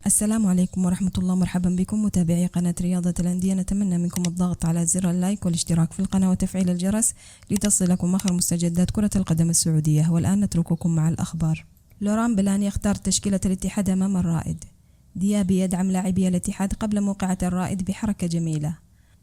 السلام عليكم ورحمة الله. مرحبا بكم متابعي قناة رياضة الأندية. نتمنى منكم الضغط على زر اللايك والاشتراك في القناة وتفعيل الجرس لتصلكم آخر مستجدات كرة القدم السعودية. والآن نترككم مع الأخبار. لوران بلان يختار تشكيلة الاتحاد أمام الرائد. ديابي يدعم لاعبي الاتحاد قبل موقعة الرائد بحركة جميلة.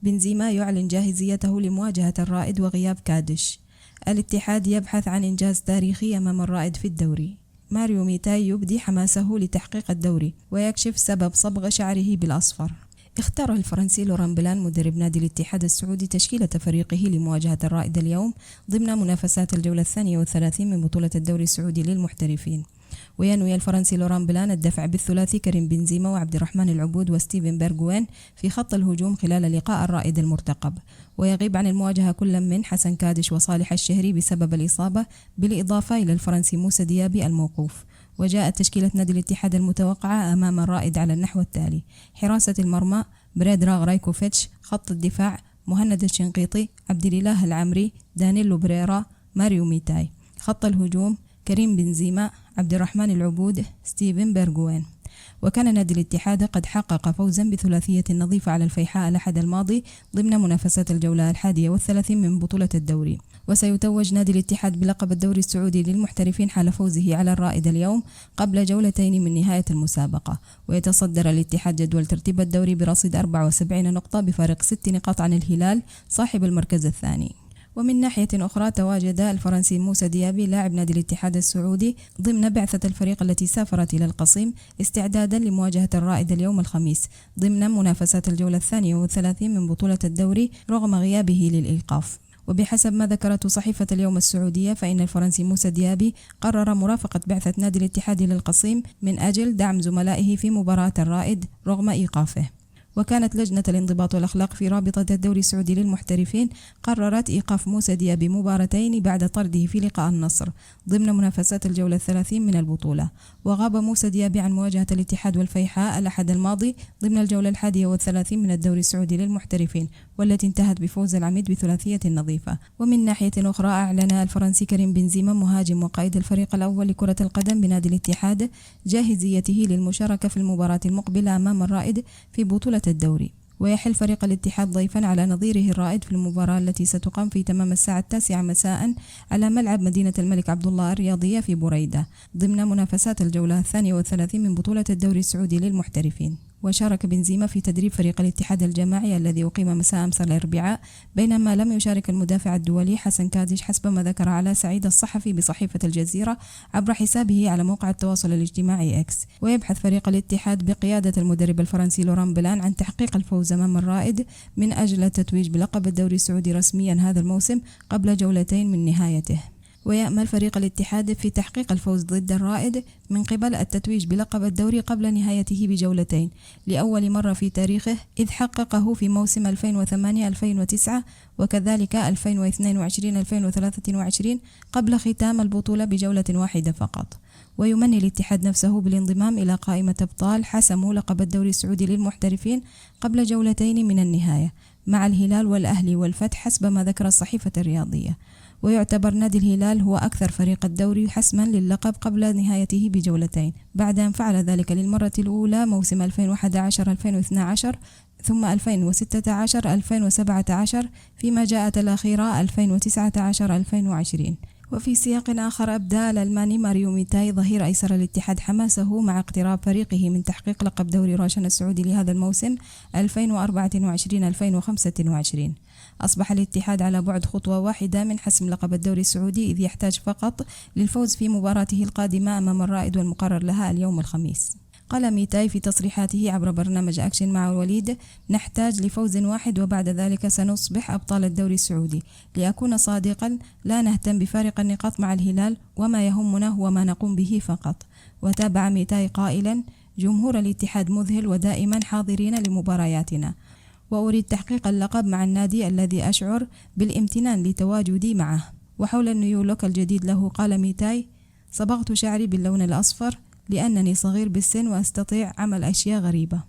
بنزيما يعلن جاهزيته لمواجهة الرائد وغياب كادش. الاتحاد يبحث عن إنجاز تاريخي أمام الرائد في الدوري. ماريو ميتاي يبدي حماسه لتحقيق الدوري ويكشف سبب صبغ شعره بالأصفر. اختار الفرنسي لوران بلان مدرب نادي الاتحاد السعودي تشكيلة فريقه لمواجهة الرائد اليوم ضمن منافسات الجولة 32 من بطولة الدوري السعودي للمحترفين. وينوي الفرنسي لوران بلان الدفع بالثلاثي كريم بنزيما وعبد الرحمن العبود وستيفن بيرغوين في خط الهجوم خلال لقاء الرائد المرتقب. ويغيب عن المواجهة كل من حسن كادش وصالح الشهري بسبب الإصابة، بالإضافة إلى الفرنسي موسى ديابي الموقوف. وجاءت تشكيلة نادي الاتحاد المتوقعة أمام الرائد على النحو التالي: حراسة المرمى بريدراغ رايكوفيتش، خط الدفاع مهند الشنقيطي، عبد الإله العمري، دانيلو بريرا، ماريو ميتاي. خط الهجوم كريم بنزيما، عبد الرحمن العبود، ستيفن بيرغوين. وكان نادي الاتحاد قد حقق فوزا بثلاثية نظيفة على الفيحاء الأحد الماضي ضمن منافسات الجولة 31 من بطولة الدوري. وسيتوج نادي الاتحاد بلقب الدوري السعودي للمحترفين حال فوزه على الرائد اليوم قبل جولتين من نهاية المسابقة. ويتصدر الاتحاد جدول ترتيب الدوري برصيد 74 نقطة بفارق 6 نقاط عن الهلال صاحب المركز الثاني. ومن ناحية أخرى تواجد الفرنسي موسى ديابي لاعب نادي الاتحاد السعودي ضمن بعثة الفريق التي سافرت إلى القصيم استعدادا لمواجهة الرائد اليوم الخميس ضمن منافسات الجولة 32 من بطولة الدوري رغم غيابه للإيقاف. وبحسب ما ذكرته صحيفة اليوم السعودية فإن الفرنسي موسى ديابي قرر مرافقة بعثة نادي الاتحاد للقصيم من أجل دعم زملائه في مباراة الرائد رغم إيقافه. وكانت لجنة الانضباط والأخلاق في رابطة الدوري السعودي للمحترفين قررت إيقاف موسى ديابي مباراتين بعد طرده في لقاء النصر ضمن منافسات الجولة 30 من البطولة. وغاب موسى ديابي عن مواجهة الاتحاد والفيحاء الأحد الماضي ضمن الجولة 31 من الدوري السعودي للمحترفين، والتي انتهت بفوز العميد بثلاثية نظيفة. ومن ناحية أخرى أعلن الفرنسي كريم بنزيما مهاجم وقائد الفريق الأول لكرة القدم بنادي الاتحاد جاهزيته للمشاركة في المباراة المقبلة أمام الرائد في بطولة الدوري. ويحل فريق الاتحاد ضيفا على نظيره الرائد في المباراة التي ستقام في تمام الساعة 9 مساء على ملعب مدينة الملك عبدالله الرياضية في بريدة ضمن منافسات الجولة 32 من بطولة الدوري السعودي للمحترفين. وشارك بنزيما في تدريب فريق الاتحاد الجماعي الذي أقيم مساء أمس الأربعاء، بينما لم يشارك المدافع الدولي حسن كادش حسب ما ذكر علاء سعيد الصحفي بصحيفة الجزيرة عبر حسابه على موقع التواصل الاجتماعي إكس. ويبحث فريق الاتحاد بقيادة المدرب الفرنسي لوران بلان عن تحقيق الفوز أمام الرائد من أجل التتويج بلقب الدوري السعودي رسميا هذا الموسم قبل جولتين من نهايته. ويأمل فريق الاتحاد في تحقيق الفوز ضد الرائد من قبل التتويج بلقب الدوري قبل نهايته بجولتين لأول مرة في تاريخه، إذ حققه في موسم 2008-2009 وكذلك 2022-2023 قبل ختام البطولة بجولة واحدة فقط. ويمني الاتحاد نفسه بالانضمام إلى قائمة أبطال حسموا لقب الدوري السعودي للمحترفين قبل جولتين من النهاية مع الهلال والأهلي والفتح حسب ما ذكر الصحيفة الرياضية. ويعتبر نادي الهلال هو أكثر فريق الدوري حسما للقب قبل نهايته بجولتين، بعد أن فعل ذلك للمرة الأولى موسم 2011-2012 ثم 2016-2017 فيما جاءت الأخيرة 2019-2020. وفي سياق آخر أبدى الألماني ماريو ميتاي ظهير أيسر الاتحاد حماسه مع اقتراب فريقه من تحقيق لقب دوري روشن السعودي لهذا الموسم 2024-2025. أصبح الاتحاد على بعد خطوة واحدة من حسم لقب الدوري السعودي، إذ يحتاج فقط للفوز في مباراته القادمة أمام الرائد والمقرر لها اليوم الخميس. قال ميتاي في تصريحاته عبر برنامج أكشن مع الوليد: نحتاج لفوز واحد وبعد ذلك سنصبح أبطال الدوري السعودي. لأكون صادقا، لا نهتم بفارق النقاط مع الهلال، وما يهمنا هو ما نقوم به فقط. وتابع ميتاي قائلا: جمهور الاتحاد مذهل ودائما حاضرين لمبارياتنا، وأريد تحقيق اللقب مع النادي الذي أشعر بالامتنان لتواجدي معه. وحول النيو لوك الجديد له قال ميتاي: صبغت شعري باللون الأصفر لأنني صغير بالسن وأستطيع عمل أشياء غريبة.